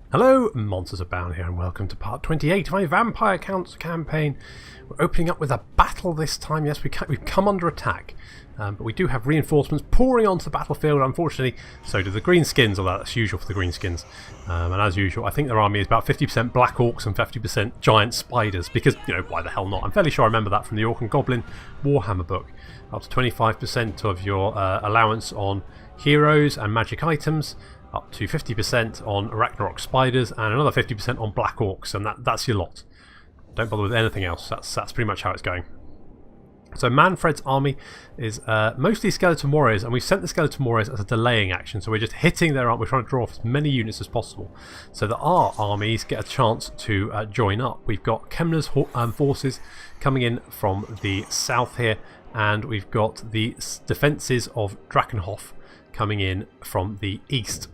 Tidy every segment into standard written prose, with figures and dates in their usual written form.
Hello, Monsters Abound here, and welcome to part 28 of my Vampire Counts campaign. We're opening up with a battle this time. Yes, we've come under attack, but we do have reinforcements pouring onto the battlefield. Unfortunately, so do the Greenskins, although that's usual for the Greenskins. And as usual, I think their army is about 50% Black Orcs and 50% Giant Spiders, because, you know, why the hell not? I'm fairly sure I remember that from the Orc and Goblin Warhammer book. Up to 25% of your allowance on heroes and magic items, up to 50% on Ragnarok Spiders, and another 50% on Black Orcs, and that's your lot. Don't bother with anything else. That's pretty much how it's going. So Manfred's army is mostly Skeleton Warriors, and we've sent the Skeleton Warriors as a delaying action, so we're just hitting their army. We're trying to draw off as many units as possible, so that our armies get a chance to join up. We've got Kemner's forces coming in from the south here, and we've got the defences of Drakenhof coming in from the east.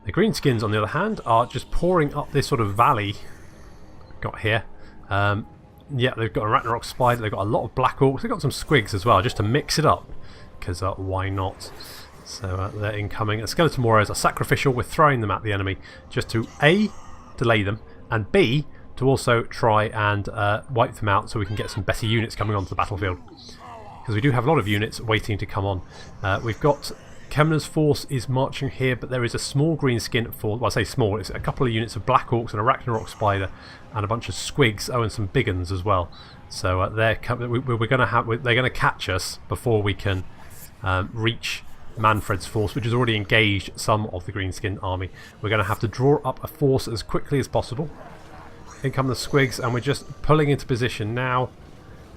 The Greenskins, on the other hand, are just pouring up this sort of valley got here. Yeah, they've got a Ragnarok Spider, they've got a lot of Black Orcs, they've got some Squigs as well, just to mix it up, because why not? So they're incoming. The Skeleton Warriors are sacrificial. We're throwing them at the enemy just to A, delay them, and B, to also try and wipe them out so we can get some better units coming onto the battlefield. Because we do have a lot of units waiting to come on. We've got Kemner's force is marching here, but there is a small Greenskin force. Well, I say small, it's a couple of units of Black Orcs and a Ragnarok Spider and a bunch of Squigs, and some big uns as well. So they're going to catch us before we can reach Manfred's force, which has already engaged some of the Greenskin army. We're going to have to draw up a force as quickly as possible. In come the Squigs, and we're just pulling into position now,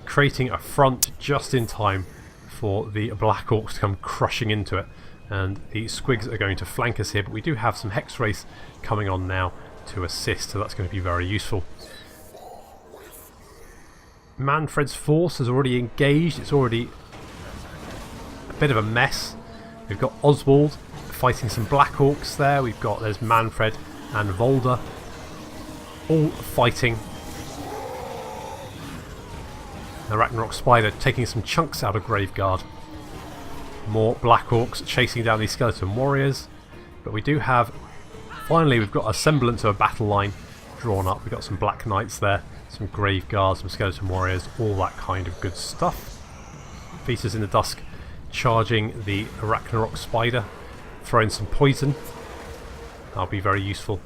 creating a front just in time for the Black Orcs to come crushing into it. And the Squigs are going to flank us here, but we do have some Hex Race coming on now to assist, so that's going to be very useful. Manfred's force has already engaged. It's already a bit of a mess. We've got Oswald fighting some Black Orcs there. There's Manfred and Volder all fighting. The Ragnarok Spider taking some chunks out of Graveguard. More Black Orcs chasing down these Skeleton Warriors. But we do have, finally, we've got a semblance of a battle line drawn up. We've got some Black Knights there, some Graveguards, some Skeleton Warriors, all that kind of good stuff. Feasters in the Dusk charging the Ragnarok Spider, throwing some poison. That'll be very useful.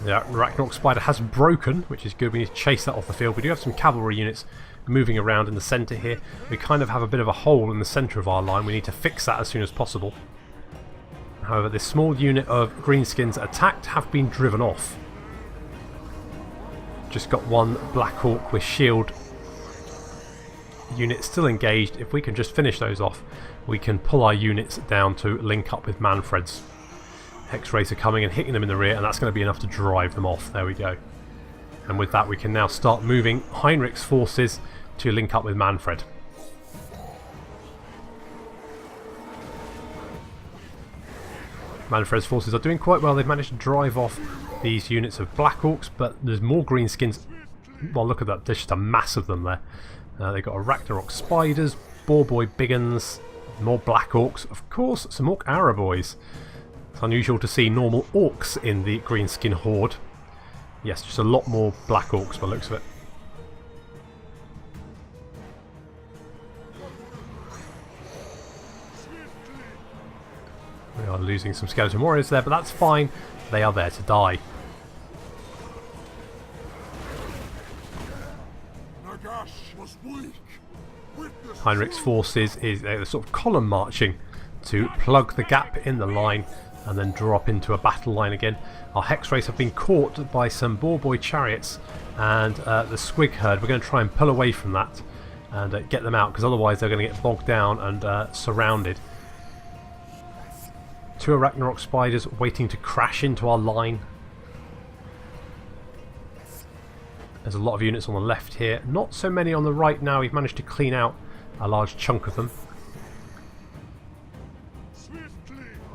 The Ragnarok Spider has broken, which is good. We need to chase that off the field. We do have some cavalry units moving around in the centre here. We kind of have a bit of a hole in the centre of our line. We need to fix that as soon as possible. However, this small unit of Greenskins attacked have been driven off. Just got one Black Orc with shield unit still engaged. If we can just finish those off, we can pull our units down to link up with Manfred's. Hex Rays are coming and hitting them in the rear, and that's going to be enough to drive them off. There we go. And with that, we can now start moving Heinrich's forces to link up with Manfred. Manfred's forces are doing quite well. They've managed to drive off these units of Black Orcs, but there's more Greenskins. Well, look at that. There's just a mass of them there. They've got a Ragnarok Spiders, Boarboy Biguns, more Black Orcs. Of course, some Orc Araboys. It's unusual to see normal Orcs in the Greenskin horde. Yes, just a lot more Black Orcs by the looks of it. We are losing some Skeleton Warriors there, but that's fine. They are there to die. Heinrich's forces is sort of column marching to plug the gap in the line and then draw up into a battle line again. Our Hex Race have been caught by some Boarboy chariots and the Squig herd. We're going to try and pull away from that and get them out, because otherwise they're going to get bogged down and surrounded. Two Ragnarok Spiders waiting to crash into our line. There's a lot of units on the left here. Not so many on the right now. We've managed to clean out a large chunk of them.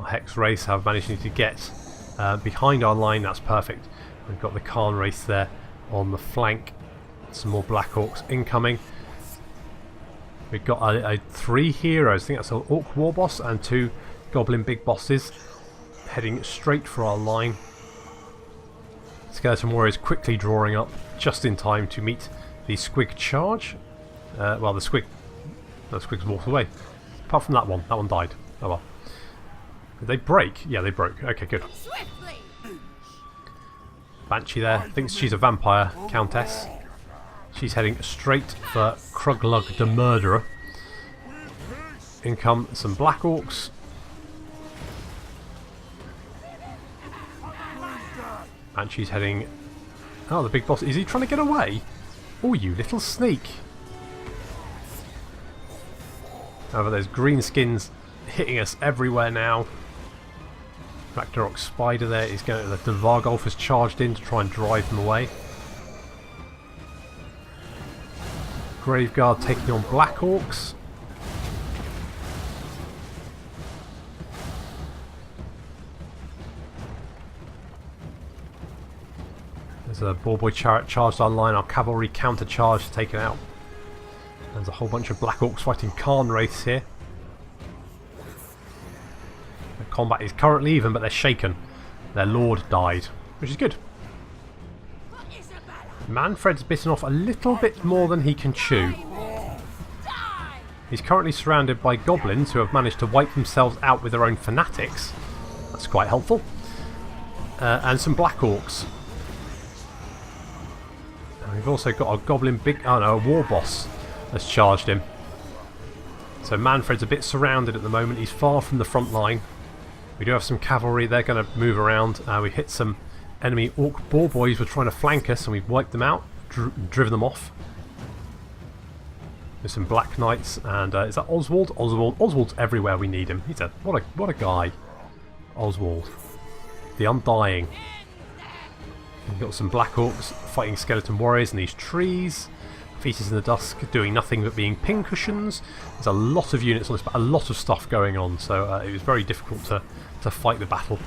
Our Hex Race have managed to get behind our line. That's perfect. We've got the Khan Race there on the flank. Some more Black Orcs incoming. We've got 3 heroes. I think that's an Orc War Boss and 2 Goblin Big Bosses heading straight for our line. Skeleton Warriors quickly drawing up just in time to meet the Squig charge. Well, the Squigs walked away. Apart from that one died. Oh well. Did they break? Yeah, they broke. Okay, good. Banshee there, thinks she's a vampire countess. She's heading straight for Kruglug the Murderer. In come some Black Orcs. Banshee's heading... Oh, the big boss. Is he trying to get away? Oh, you little sneak. However, there's Greenskins hitting us everywhere now. Ragnarok Spider there is going. The Vargolf has charged in to try and drive them away. Graveguard taking on Black Orcs. There's a Boarboy Chariot charged online. Our cavalry counter charge taken out. There's a whole bunch of Black Orcs fighting Khan Wraiths here. The combat is currently even, but they're shaken. Their lord died, which is good. Manfred's bitten off a little bit more than he can chew. He's currently surrounded by goblins who have managed to wipe themselves out with their own fanatics. That's quite helpful. And some Black Orcs. And we've also got a goblin a war boss has charged him. So Manfred's a bit surrounded at the moment. He's far from the front line. We do have some cavalry. They're going to move around. We hit some enemy orc boar boys who were trying to flank us, and we've wiped them out, driven them off. There's some Black Knights, and is that Oswald? Oswald's everywhere we need him. He's what a guy, Oswald, the Undying. We've got some Black Orcs fighting Skeleton Warriors in these trees. Features in the Dusk doing nothing but being pincushions. There's a lot of units on this, but a lot of stuff going on, so it was very difficult to fight the battle.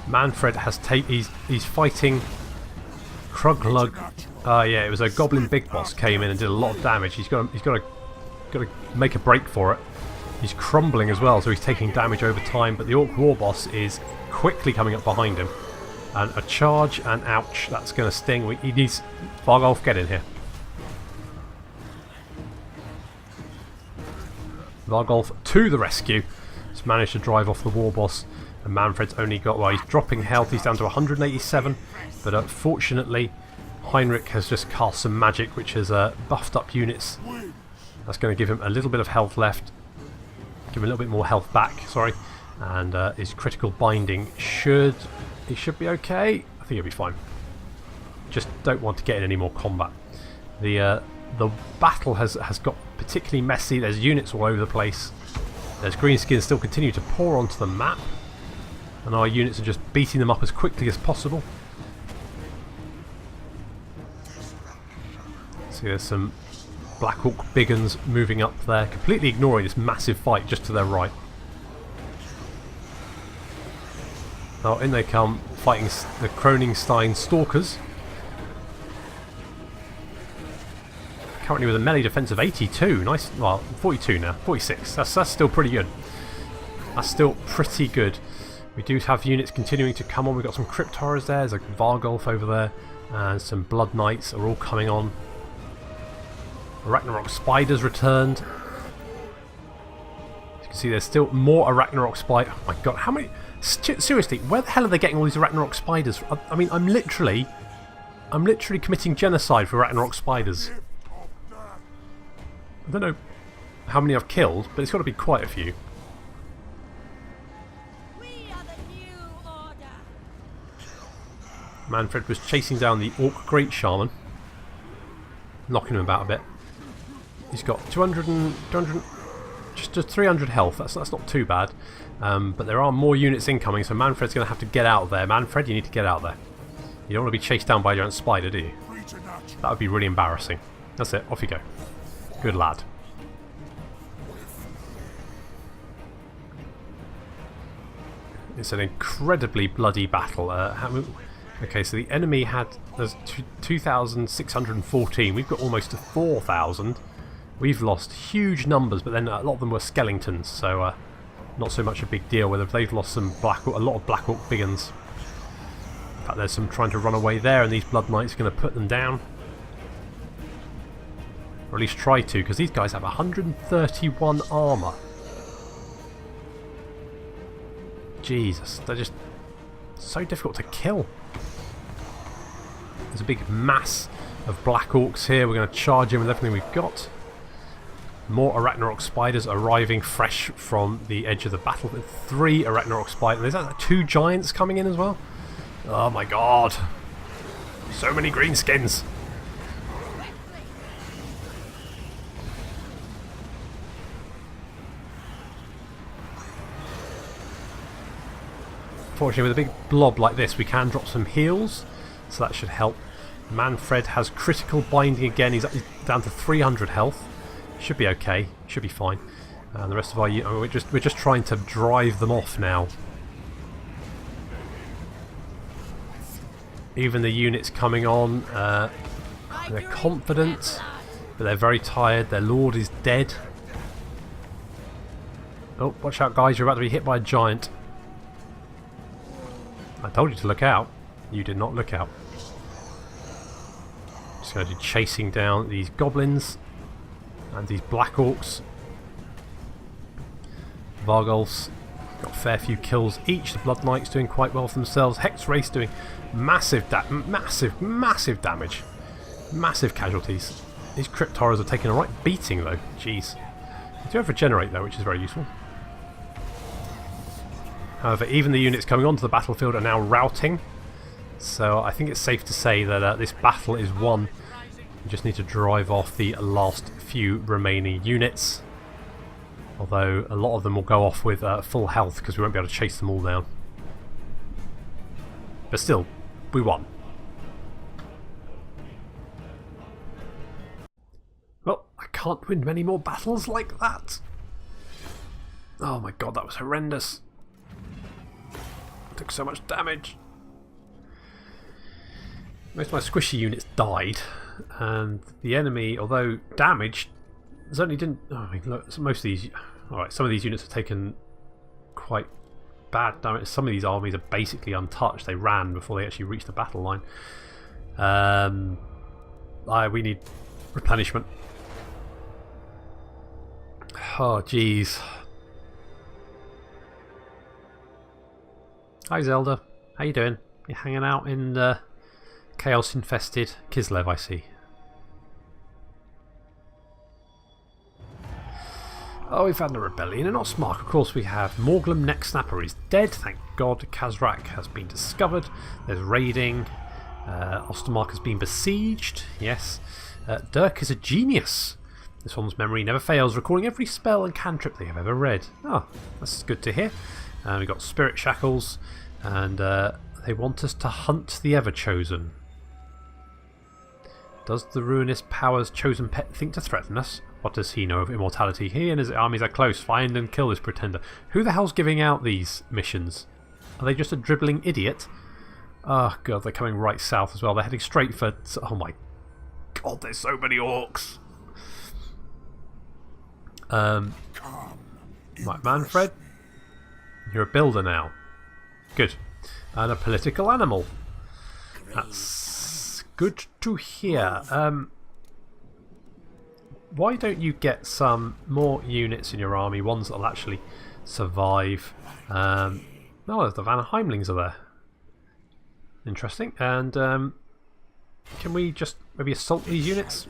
Manfred has he's fighting Kruglug. Yeah, it was a Goblin Big Boss came in and did a lot of damage. He's got to make a break for it. He's crumbling as well, so he's taking damage over time. But the Orc War Boss is quickly coming up behind him. And a charge, and ouch, that's going to sting. He needs... Vargolf, get in here. Vargolf to the rescue. He's managed to drive off the war boss. And Manfred's only got... Well, he's dropping health. He's down to 187. But unfortunately, Heinrich has just cast some magic, which has buffed up units. That's going to give him a little bit of health left. Give him a little bit more health back, sorry. And his critical binding should... He should be okay. I think he'll be fine. Just don't want to get in any more combat. The battle has got particularly messy. There's units all over the place. There's Greenskins still continue to pour onto the map. And our units are just beating them up as quickly as possible. See, there's some Black Orc Biggins moving up there, completely ignoring this massive fight just to their right. Oh, in they come, fighting the Kroningstein Stalkers. Currently with a melee defense of 82. Nice, well, 42 now, 46. That's still pretty good. That's still pretty good. We do have units continuing to come on. We've got some Crypt Horrors there. There's a Vargolf over there. And some Blood Knights are all coming on. Ragnarok Spiders returned. As you can see, there's still more Ragnarok Spiders. Oh my god, how many... Seriously, where the hell are they getting all these Ragnarok Spiders? I mean, I'm literally committing genocide for Ragnarok Spiders. I don't know how many I've killed, but it's got to be quite a few. Manfred was chasing down the Orc Great Shaman, knocking him about a bit. He's got 200, just 300 health. That's not too bad. But there are more units incoming, so Manfred's going to have to get out there. Manfred, you need to get out there. You don't want to be chased down by a giant spider, do you? That would be really embarrassing. That's it. Off you go. Good lad. It's an incredibly bloody battle. Okay, so the enemy had... There's 2,614. We've got almost to 4,000. We've lost huge numbers, but then a lot of them were skeletons, so... not so much a big deal whether they've lost some a lot of Black Orc Biggins. fact, there's some trying to run away there, and these Blood Knights are going to put them down. Or at least try to, because these guys have 131 armour. Jesus, they're just so difficult to kill. There's a big mass of Black Orcs here. We're going to charge in with everything we've got. More Arachnarok spiders arriving fresh from the edge of the battle. 3 Arachnarok spiders. There's like 2 giants coming in as well. Oh my god. So many Greenskins. Fortunately, with a big blob like this, we can drop some heals, so that should help. Manfred has critical binding again. He's down to 300 health. Should be okay. Should be fine. And the rest of our we're just trying to drive them off now. Even the units coming on, they're confident, but they're very tired. Their lord is dead. Oh, watch out, guys! You're about to be hit by a giant. I told you to look out. You did not look out. Just going to do chasing down these goblins and these Black Orcs. Vargulfs got a fair few kills each. The Blood Knights doing quite well for themselves. Hex Race doing massive damage. Massive casualties. These Crypt Horrors are taking a right beating though. Jeez. They do have Regenerate though, which is very useful. However, even the units coming onto the battlefield are now routing, so I think it's safe to say that this battle is won. We just need to drive off the last few remaining units, although a lot of them will go off with full health because we won't be able to chase them all down. But still, we won. Well, I can't win many more battles like that. Oh my god, that was horrendous. Took so much damage. Most of my squishy units died, and the enemy, although damaged, certainly didn't. Oh, I mean, look, most of these. Alright, some of these units have taken quite bad damage. Some of these armies are basically untouched. They ran before they actually reached the battle line. We need replenishment. Oh, jeez. Hi Zelda, how you doing? You hanging out in chaos-infested Kislev, I see. Oh, we've had a rebellion in Osmark. Of course we have. Morglum Necksnapper is dead, thank God. Kazrak has been discovered. There's raiding. Ostermark has been besieged, yes. Dirk is a genius. This one's memory never fails, recalling every spell and cantrip they have ever read. Oh, that's good to hear. We've got Spirit Shackles, and they want us to hunt the Ever-Chosen. Does the ruinous power's chosen pet think to threaten us? What does he know of immortality? He and his armies are close. Find and kill this pretender. Who the hell's giving out these missions? Are they just a dribbling idiot? Oh god, they're coming right south as well. They're heading straight for... Oh my god, there's so many orcs. Right, Manfred. You're a builder now. Good. And a political animal. That's good to hear. Why don't you get some more units in your army, ones that will actually survive? No, the Van Heimlings are there. Interesting. And can we just maybe assault these units?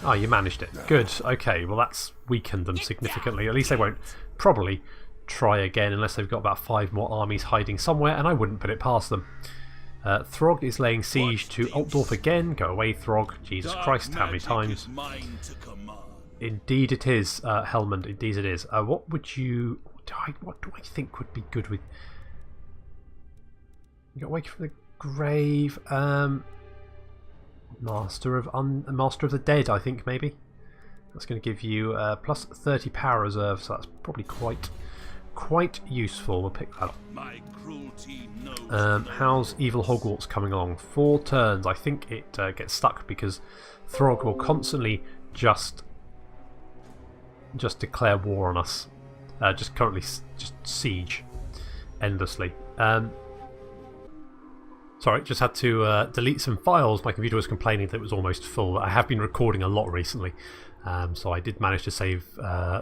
Oh, you managed it. Good. Okay, well that's weakened them significantly. At least they won't probably try again unless they've got about 5 more armies hiding somewhere, and I wouldn't put it past them. Throg is laying siege to Altdorf again. Go away, Throg. Jesus Christ, how many times? Indeed it is, Helmond. Indeed it is. What would you... What do I think would be good with... You got Wake from the Grave. Master of the Dead, I think, maybe. That's going to give you plus 30 power reserve, so that's probably quite useful. We'll pick that up. How's Evil Hogwarts coming along? 4 turns. I think it gets stuck because Throg will constantly just declare war on us. Just siege endlessly. Sorry, just had to delete some files. My computer was complaining that it was almost full. I have been recording a lot recently, so I did manage to save,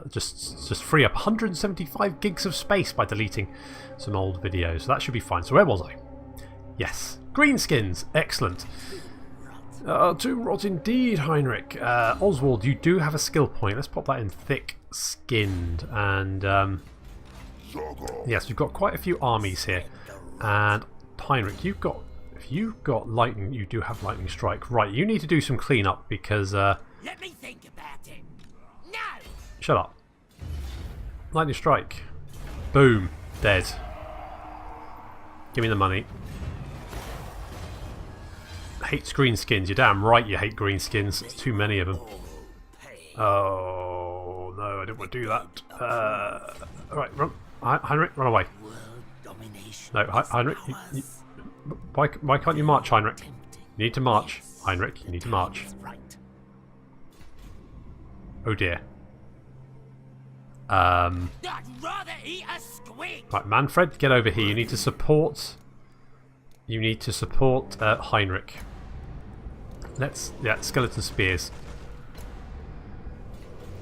just free up 175 gigs of space by deleting some old videos. So that should be fine. So where was I? Yes, Greenskins, excellent. Too rot indeed, Heinrich. Oswald, you do have a skill point. Let's pop that in thick-skinned. And yes, we've got quite a few armies here. And Heinrich, if you've got lightning, you do have lightning strike. Right, you need to do some cleanup because Let me think about it. No. Shut up. Lightning strike. Boom. Dead. Give me the money. Hates greenskins. You're damn right you hate greenskins. There's too many of them. Oh no, I didn't want to do that. Alright, run. Heinrich, run away. No, Heinrich, why can't you march, Heinrich? You need to march. Heinrich, you need to march. Oh dear. I'd rather eat a squid. Right, Manfred, get over here. You need to support. You need to support Heinrich. Yeah, skeleton spears.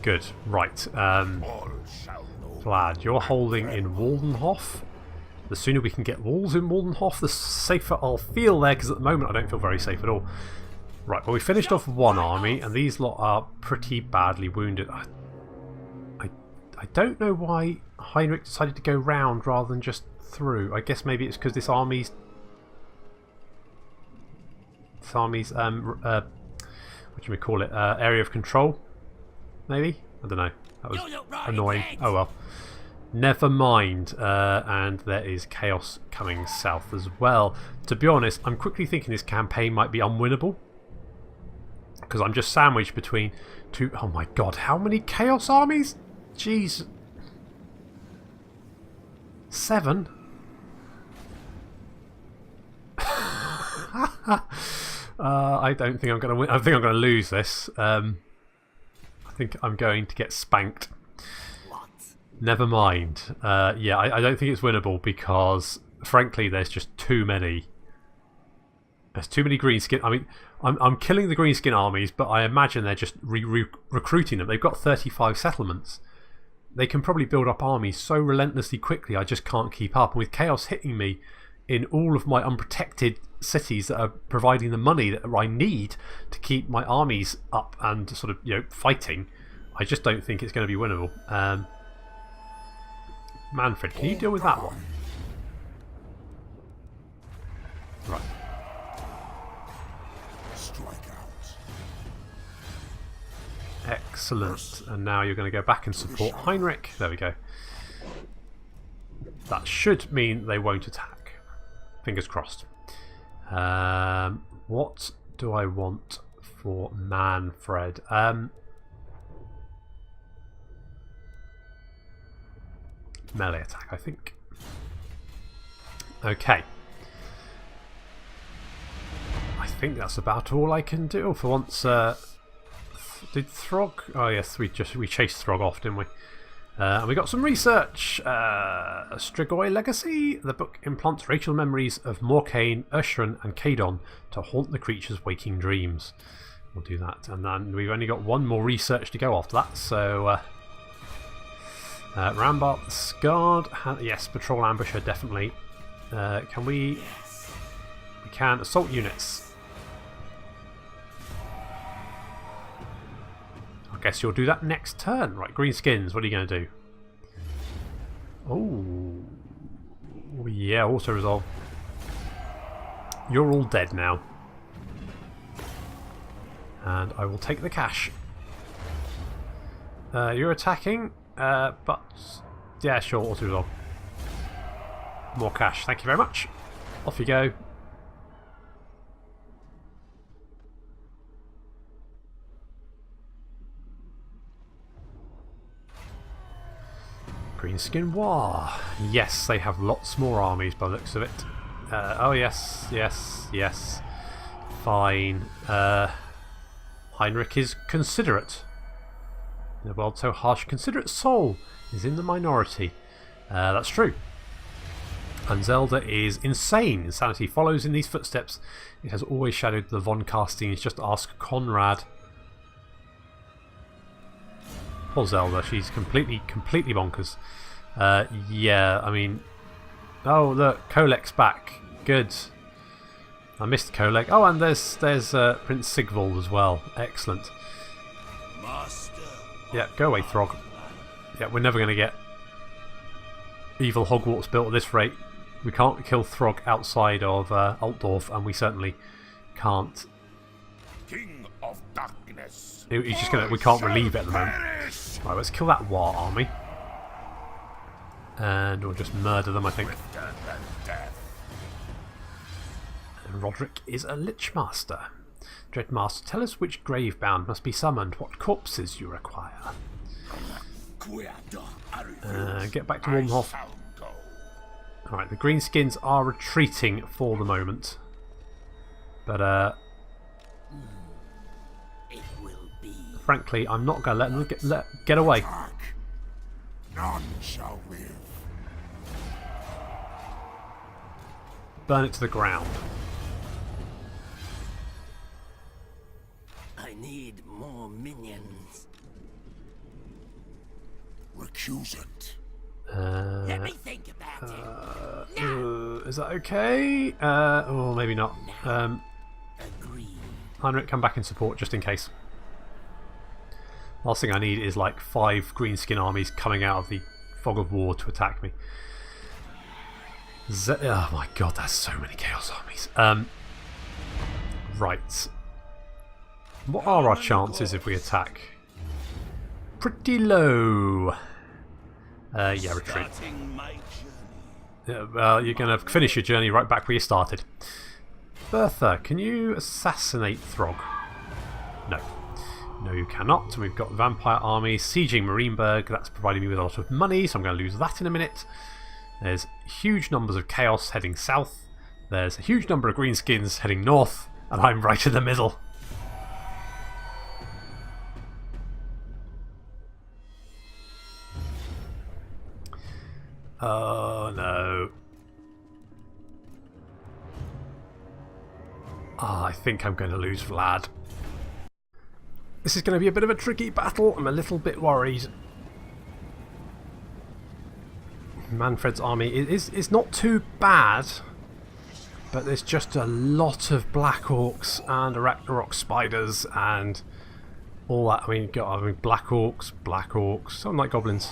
Good. Right. Vlad, you're holding in Waldenhof. The sooner we can get walls in Waldenhof, the safer I'll feel there, because at the moment I don't feel very safe at all. Right, well we finished off one army, and these lot are pretty badly wounded. I don't know why Heinrich decided to go round rather than just through. I guess maybe it's because this army's what do we call it? Area of control, maybe? I don't know. That was annoying. Oh well. Never mind. And there is chaos coming south as well. To be honest, I'm quickly thinking this campaign might be unwinnable, because I'm just sandwiched between two. Oh my god, how many chaos armies? Jeez. 7? I don't think I'm going to win. I think I'm going to lose this. I think I'm going to get spanked. Never mind. Yeah, I don't think it's winnable because, frankly, there's just too many. There's too many greenskin. I mean, I'm killing the greenskin armies, but I imagine they're just recruiting them. They've got 35 settlements. They can probably build up armies so relentlessly quickly, I just can't keep up. And with chaos hitting me in all of my unprotected cities that are providing the money that I need to keep my armies up and sort of, you know, fighting, I just don't think it's going to be winnable. Manfred, can you deal with that one? Right. Excellent. And now you're going to go back and support Heinrich. There we go. That should mean they won't attack. Fingers crossed. What do I want for Manfred? Melee attack, I think. Okay. I think that's about all I can do for once. Did Throg? Oh yes, we chased Throg off, didn't we? And we got some research. Strigoi Legacy. The book implants racial memories of Morkane, Ushran, and Kadon to haunt the creature's waking dreams. We'll do that, and then we've only got one more research to go after that. So, Rambart Scarred. Yes, patrol ambusher definitely. Can we? We can assault units. Guess you'll do that next turn. Right, Greenskins, what are you going to do? Oh, yeah, auto resolve. You're all dead now. And I will take the cash. You're attacking, but yeah, sure, auto resolve. More cash, thank you very much. Off you go. Greenskin War. Yes, they have lots more armies by the looks of it. Oh yes, yes, yes. Fine. Heinrich is considerate. In a world so harsh, considerate soul is in the minority. That's true. And Zelda is insane. Insanity follows in these footsteps. It has always shadowed the Von Carsteins. Just ask Conrad. Poor Zelda. She's completely bonkers. Yeah, I mean... Oh, look. Kolek's back. Good. I missed Kolek. Oh, and there's Prince Sigvald as well. Excellent. Yeah, go away, Throg. Yeah, we're never going to get evil Hogwarts built at this rate. We can't kill Throg outside of Altdorf, and we certainly can't. King of Darkness. He's just gonna. We can't relieve it at the moment. Right, let's kill that War army, and we'll just murder them. I think. And Roderick is a Lich Master. Dreadmaster, tell us which Gravebound must be summoned. What corpses you require. Get back to Warmhof. Alright, the Greenskins are retreating for the moment. But, frankly, I'm not going to let them get away. None shall live. Burn it to the ground. I need more minions. Recusant. Let me think about it. Is that okay? Oh, maybe not. Agree. Heinrich, come back in support just in case. Last thing I need is like 5 Greenskin armies coming out of the fog of war to attack me. Oh my god, that's so many Chaos armies. Right. What are our chances if we attack? Pretty low. Yeah, retreat. Yeah, well, you're going to finish your journey right back where you started. Bertha, can you assassinate Throg? No. No, you cannot. We've got vampire armies sieging Marienburg. That's providing me with a lot of money, so I'm going to lose that in a minute. There's huge numbers of chaos heading south. There's a huge number of greenskins heading north, and I'm right in the middle. Oh no. Oh, I think I'm going to lose Vlad. This is going to be a bit of a tricky battle. I'm a little bit worried. Manfred's army is not too bad, but there's just a lot of Black Orcs and Arachnarok spiders and all that. I mean, Black Orcs, some Night Goblins.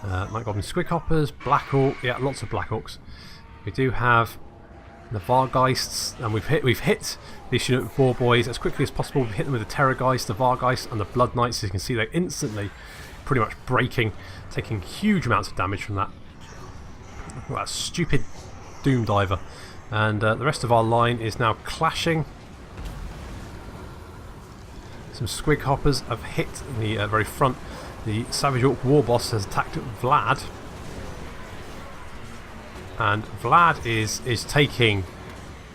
Night Goblin Squighoppers, Black Orc, yeah, lots of Black Orcs. We do have the Vargeists, and we've hit these Chinook Boar Boys as quickly as possible. We've hit them with the Terrorgeist, the Vargeist, and the Blood Knights. As you can see, they're instantly pretty much breaking, taking huge amounts of damage from that. Look at that stupid Doom Diver. And the rest of our line is now clashing. Some Squighoppers have hit the very front. The Savage Orc War Boss has attacked Vlad. And Vlad is taking...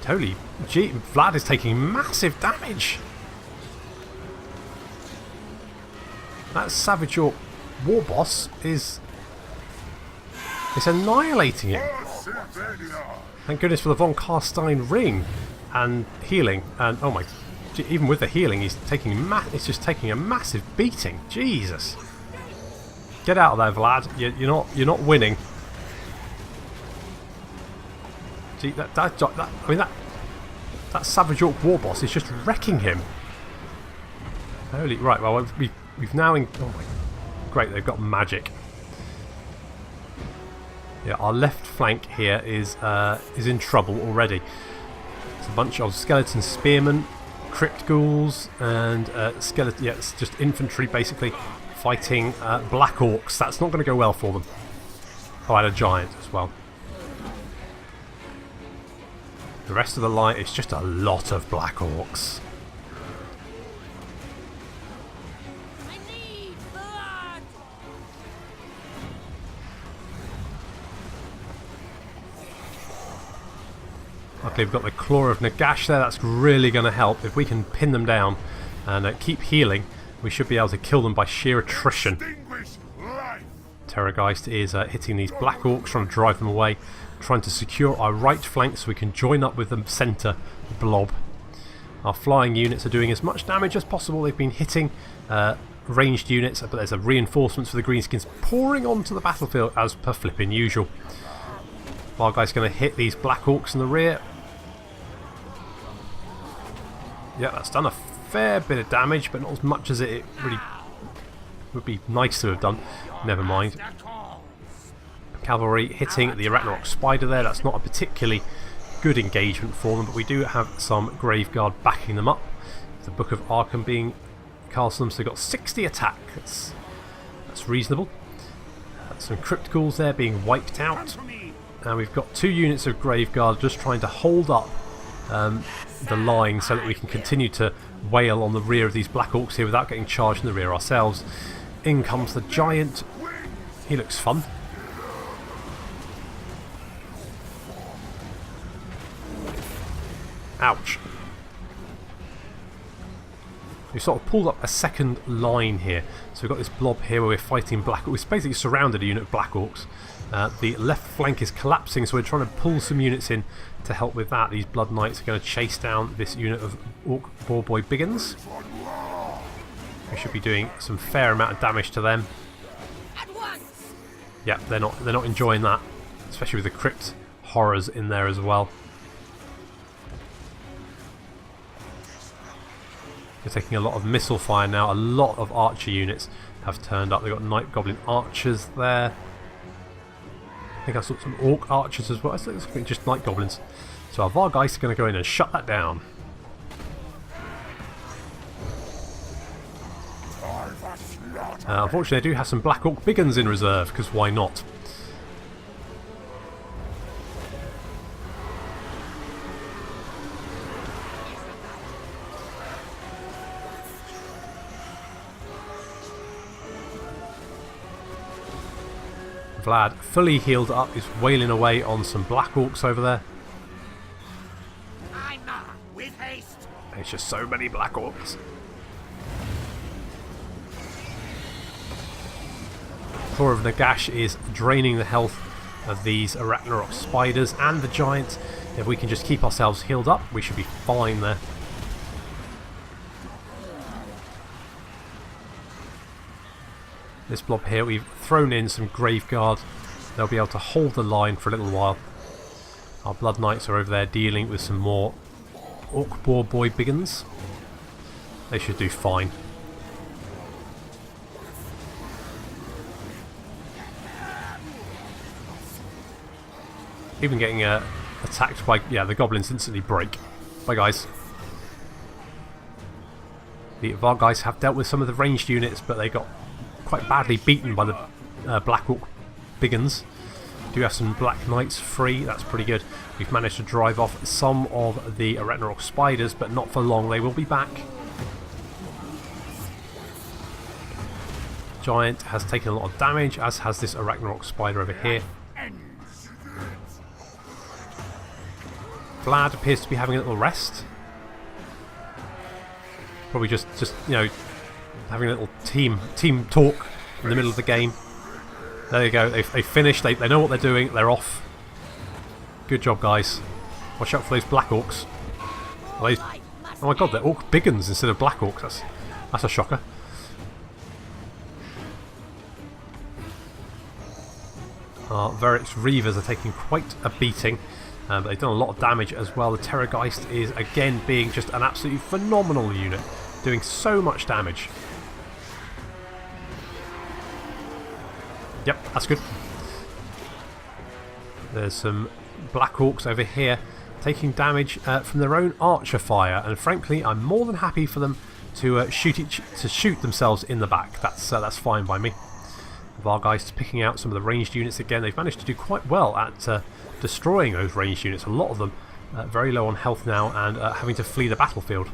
Holy gee, Vlad is taking massive damage. That Savage Orc War Boss is annihilating him. Thank goodness for the Von Carstein ring and healing. And oh my, even with the healing, he's it's just taking a massive beating. Jesus, get out of there, Vlad. You're not winning. See that Savage Orc War Boss is just wrecking him. Holy right. Well, we've now oh my, great. They've got magic. Yeah, our left flank here is in trouble already. It's a bunch of skeleton spearmen, crypt ghouls, and skeleton. Yeah, it's just infantry basically fighting Black Orcs. That's not going to go well for them. Oh, I had a giant as well. The rest of the line is just a lot of Black Orcs. I need blood. Luckily we've got the Claw of Nagash there. That's really going to help. If we can pin them down and keep healing, we should be able to kill them by sheer attrition. Terrorgeist is hitting these Black Orcs, trying to drive them away. trying to secure our right flank so we can join up with the centre blob. Our flying units are doing as much damage as possible. They've been hitting ranged units, but there's a reinforcements for the Greenskins pouring onto the battlefield as per flipping usual. Our guy's going to hit these Black Orcs in the rear. Yeah, that's done a fair bit of damage, but not as much as it really would be nice to have done. Never mind. Cavalry hitting the Arachnorok Spider there. That's not a particularly good engagement for them, but we do have some Graveguard backing them up. The Book of Arkham being cast on them, so they've got 60 attack. That's reasonable. Some Crypt Ghouls there being wiped out. And we've got 2 units of Graveguard just trying to hold up the line so that we can continue to wail on the rear of these Black Orcs here without getting charged in the rear ourselves. In comes the Giant. He looks fun. Ouch. We've sort of pulled up a second line here. So we've got this blob here where we're fighting Black Orcs. We've basically surrounded a unit of Black Orcs. The left flank is collapsing, so we're trying to pull some units in to help with that. These Blood Knights are going to chase down this unit of Orc Boar Boy Biggins. We should be doing some fair amount of damage to them. Yep, they're not enjoying that, especially with the Crypt Horrors in there as well. We're taking a lot of missile fire now. A lot of archer units have turned up. They've got Night Goblin archers there. I think I saw some Orc archers as well. I think just Night Goblins. So our Vargeist are going to go in and shut that down. Unfortunately, I do have some Black Orc Biggins in reserve, because why not? Vlad, fully healed up, is wailing away on some Black Orcs over there. I'm with haste. There's just so many Black Orcs. Claw of Nagash is draining the health of these Arachnorok Spiders and the Giants. If we can just keep ourselves healed up, we should be fine there. This blob here, we've thrown in some Graveguard. They'll be able to hold the line for a little while. Our Blood Knights are over there dealing with some more Orc Boar Boy Biggins. They should do fine. Even getting attacked by... yeah, the Goblins instantly break. Bye guys. The Vargeist have dealt with some of the ranged units, but they got quite badly beaten by the Black Orc Biggins. Do have some Black Knights free, that's pretty good. We've managed to drive off some of the Arachnorok Spiders, but not for long, they will be back. Giant has taken a lot of damage, as has this Arachnorok Spider over here. Vlad appears to be having a little rest. Probably just you know, having a little team talk in the middle of the game. There you go. They finished. They know what they're doing. They're off. Good job, guys. Watch out for those Black Orcs. Oh my God, they're Orc Biggins instead of Black Orcs. That's a shocker. Our Verix Reavers are taking quite a beating. But they've done a lot of damage as well. The Terrorgeist is again being just an absolutely phenomenal unit, doing so much damage. Yep, that's good. There's some Black Orcs over here taking damage from their own archer fire, and frankly, I'm more than happy for them to shoot themselves in the back. That's fine by me. Vargeist picking out some of the ranged units again. They've managed to do quite well at destroying those ranged units. A lot of them very low on health now and having to flee the battlefield.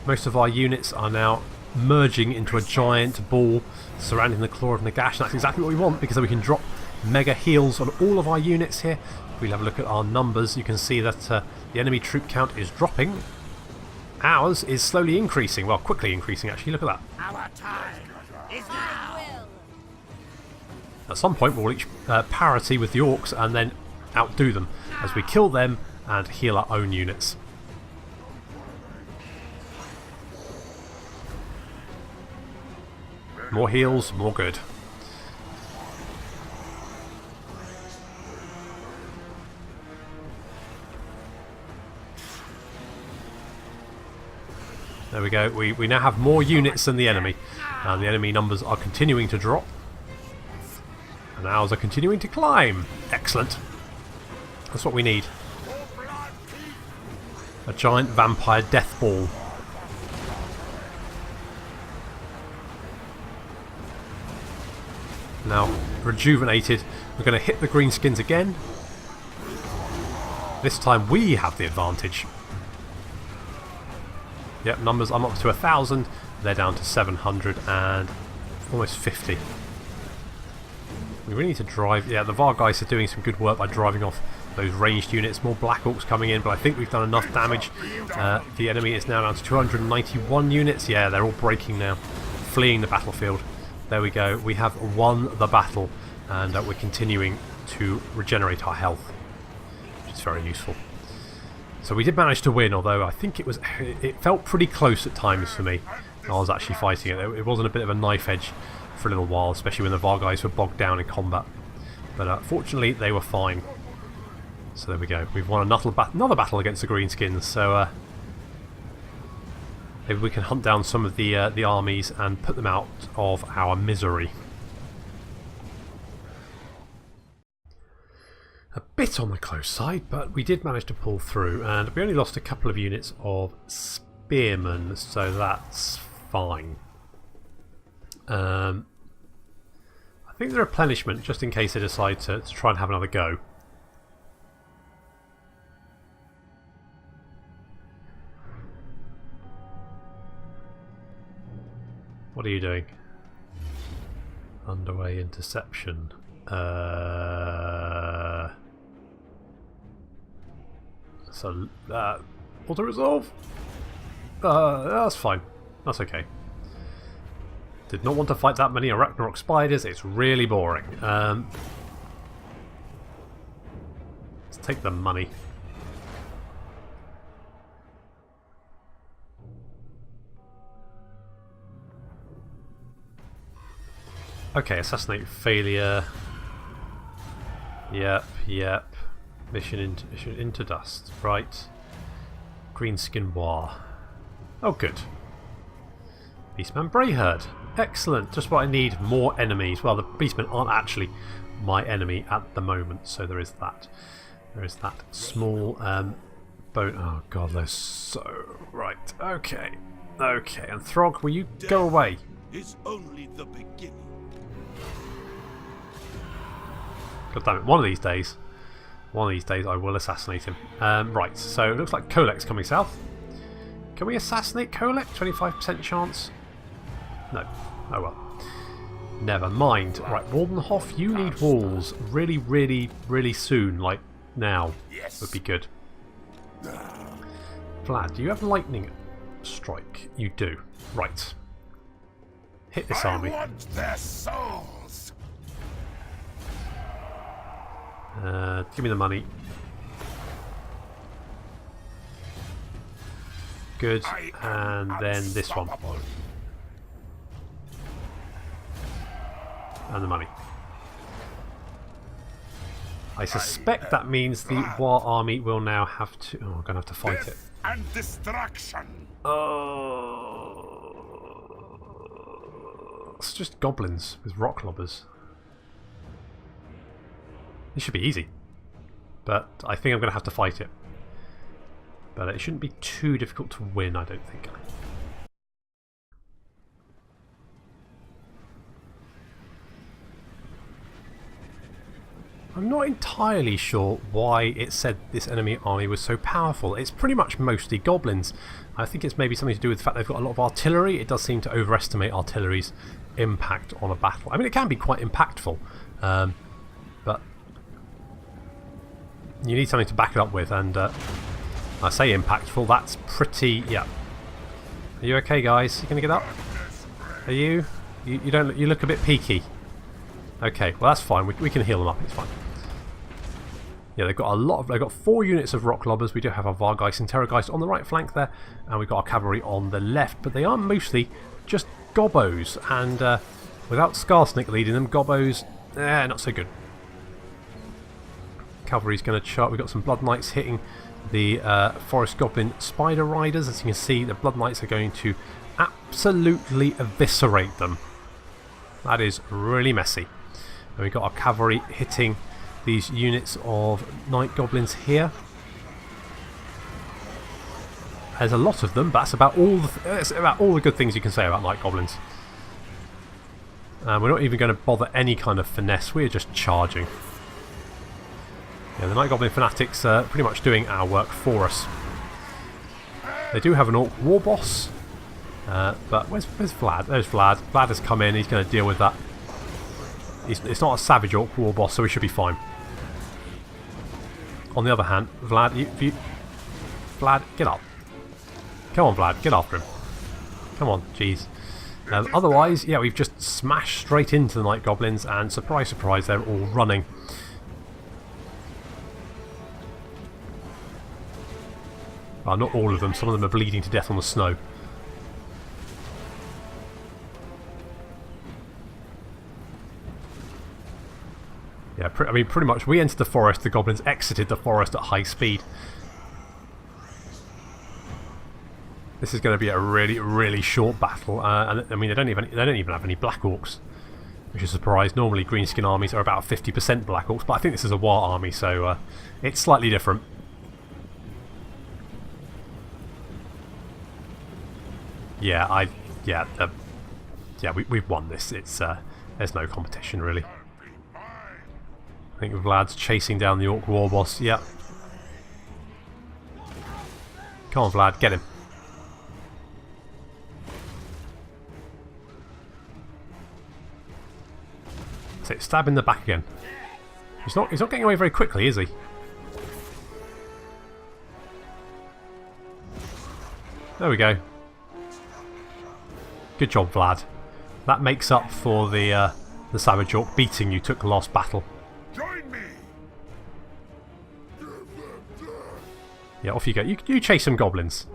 Most of our units are now merging into a giant ball surrounding the Claw of Nagash. And that's exactly what we want, because then we can drop mega heals on all of our units here. If we have a look at our numbers, you can see that the enemy troop count is dropping. Ours is slowly increasing, well, quickly increasing actually. Look at that. Our time is now. At some point we'll reach parity with the orcs and then outdo them as we kill them and heal our own units. More heals, more good. There we go. We now have more units than the enemy. And the enemy numbers are continuing to drop. And ours are continuing to climb. Excellent. That's what we need. A giant vampire death ball. Now, rejuvenated. We're going to hit the Greenskins again. This time we have the advantage. Yep, numbers, I'm up to 1,000. They're down to 700 and almost 50. We really need to drive... Yeah, the Vargeist are doing some good work by driving off those ranged units. More Black Orcs coming in, but I think we've done enough damage. The enemy is now down to 291 units. Yeah, they're all breaking now. Fleeing the battlefield. There we go. We have won the battle, and we're continuing to regenerate our health, which is very useful. So we did manage to win, although I think it felt pretty close at times for me. I was actually fighting it. It wasn't a bit of a knife edge for a little while, especially when the Vargeist were bogged down in combat. But fortunately, they were fine. So there we go. We've won another battle against the Greenskins. So maybe we can hunt down some of the armies and put them out of our misery. A bit on the close side, but we did manage to pull through, and we only lost a couple of units of spearmen, so that's fine. I think the replenishment, just in case they decide to try and have another go. What are you doing? Underway interception. So, auto-resolve? That's fine. That's okay. Did not want to fight that many Arachnarok spiders. It's really boring. Let's take the money. Okay, assassinate failure. Yep. Mission into dust. Right. Greenskin war. Oh, good. Beastman Brayherd. Excellent. Just what I need. More enemies. Well, the Beastmen aren't actually my enemy at the moment, so there is that. There is that small bone. Oh god, they're so right. Okay. Okay. And Throg, will you go away? Is only the beginning. God damn it! One of these days I will assassinate him. Right. So it looks like Kolek's coming south. Can we assassinate Kolek? 25% chance. No. Oh well. Never mind. Right, Waldenhof, you need walls really, really, really soon. Like now. Yes. Would be good. Vlad, do you have lightning strike? You do. Right. Hit this army. I want their souls. Give me the money. Good. And then this one. And the money. I suspect that means the War Army will now have to... Oh, I'm going to have to fight it. Death and destruction. Oh, it's just goblins with rock lobbers. This should be easy. But I think I'm going to have to fight it. But it shouldn't be too difficult to win, I don't think. I'm not entirely sure why it said this enemy army was so powerful. It's pretty much mostly goblins. I think it's maybe something to do with the fact they've got a lot of artillery. It does seem to overestimate artillery's impact on a battle. I mean, it can be quite impactful, but you need something to back it up with, and I say impactful, that's pretty... yeah. Are you okay, guys? You gonna get up? Are you? You don't. You look a bit peaky. Okay, well that's fine. We can heal them up. It's fine. Yeah, they've got a lot of. They've got 4 units of rock lobbers. We do have our Vargeist and Terrorgeist on the right flank there, and we've got our cavalry on the left. But they are mostly just gobbos, and without Skarsnik leading them, gobbos, not so good. Cavalry's going to charge. We've got some Blood Knights hitting the Forest Goblin Spider Riders. As you can see, the Blood Knights are going to absolutely eviscerate them. That is really messy. And we've got our cavalry hitting these units of Night Goblins here. There's a lot of them, but that's about all the good things you can say about Night Goblins. We're not even going to bother any kind of finesse. We're just charging. Yeah, the Night Goblin Fanatics are pretty much doing our work for us. They do have an Orc War Boss, but where's Vlad? There's Vlad. Vlad has come in. He's going to deal with that. It's not a Savage Orc War Boss, so we should be fine. On the other hand, Vlad, Vlad, get up. Come on, Vlad, get after him. Come on, jeez. Otherwise, yeah, we've just smashed straight into the Night Goblins, and surprise, surprise, they're all running. Well, not all of them. Some of them are bleeding to death on the snow. Yeah, I mean, pretty much we entered the forest, the goblins exited the forest at high speed. This is going to be a really, really short battle, and I mean, they don't even have any Black Orcs, which is a surprise. Normally, Greenskin armies are about 50% Black Orcs, but I think this is a war army, so it's slightly different. Yeah, we've won this. It's there's no competition really. I think Vlad's chasing down the Orc War Boss. Yep. Come on, Vlad, get him. That's it. Stab in the back again. He's not getting away very quickly, is he? There we go. Good job, Vlad. That makes up for the Savage Orc beating you took last battle. Join me. Yeah, off you go. You chase some goblins.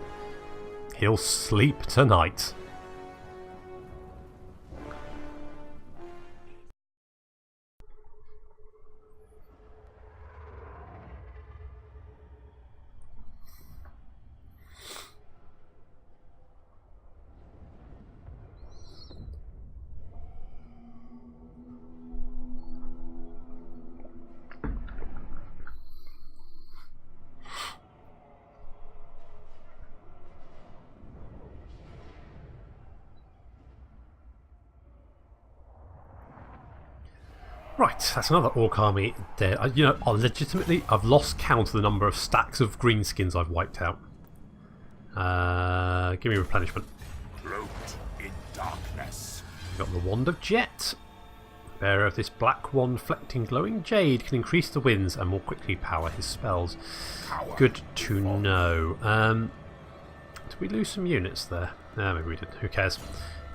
He'll sleep tonight. Right, that's another Orc army there. You know, legitimately, I've lost count of the number of stacks of Greenskins I've wiped out. Give me replenishment. Cloaked in darkness. Got the Wand of Jet. Bearer of this black wand, reflecting glowing jade, can increase the winds and more quickly power his spells. Good to know. Did we lose some units there? Maybe we didn't. Who cares?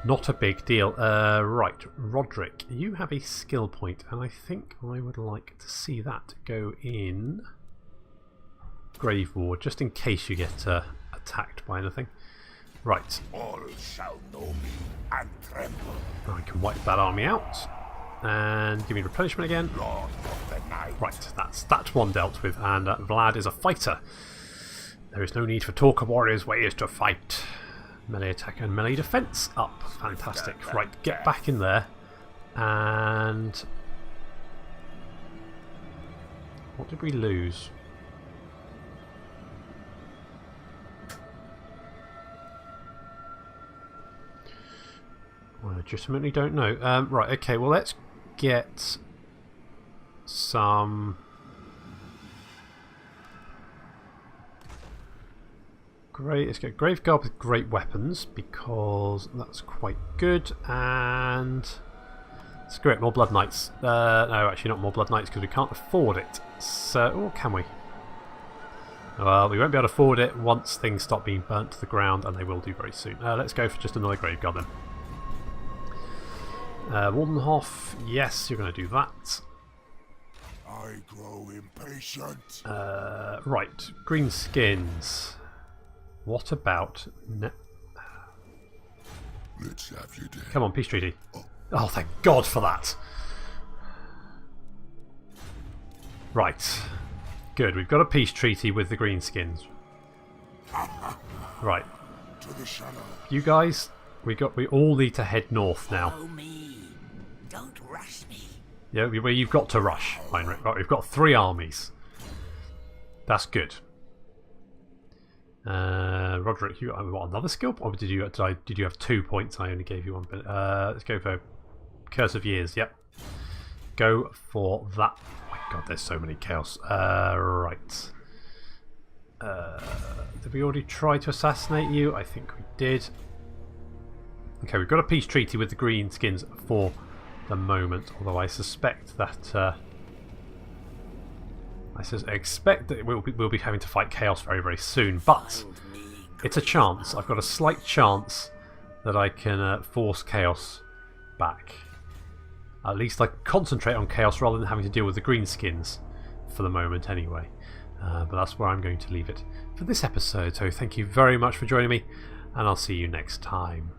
Not a big deal. Right, Roderick, you have a skill point, and I think I would like to see that go in Grave Ward, just in case you get attacked by anything. Right. All shall know me and tremble. I can wipe that army out. And give me replenishment again. Lord of the night. Right, that's one dealt with, and Vlad is a fighter. There is no need for talk. A warrior's way is to fight. Melee attack and melee defense up. Fantastic. Right, get back in there. And what did we lose? I legitimately don't know. Right, okay, well let's get some let's get Graveguard with great weapons, because that's quite good. And screw it, more Blood Knights. No, actually not more Blood Knights, because we can't afford it. So, or can we? Well, we won't be able to afford it once things stop being burnt to the ground, and they will do very soon. Let's go for just another Graveguard then. Wardenhof, yes, you're going to do that. I grow impatient. Right, Greenskins. What about... Let's have your day. Come on, peace treaty. Oh, thank God for that. Right. Good, we've got a peace treaty with the Greenskins. Right. To the shadow. You guys, we all need to head north now. Follow me. Don't rush me. Yeah, you've got to rush, Heinrich. Right, we've got 3 armies. That's good. Roderick, you what, another skill point? Or did you have 2 points? I only gave you 1. But let's go for Curse of Years. Yep. Go for that. Oh my God, there's so many chaos. Right. Did we already try to assassinate you? I think we did. Okay, we've got a peace treaty with the Greenskins for the moment, although I suspect that we'll be having to fight chaos very, very soon. But it's a chance. I've got a slight chance that I can force chaos back. At least I can concentrate on chaos rather than having to deal with the Greenskins for the moment, anyway. But that's where I'm going to leave it for this episode. So thank you very much for joining me, and I'll see you next time.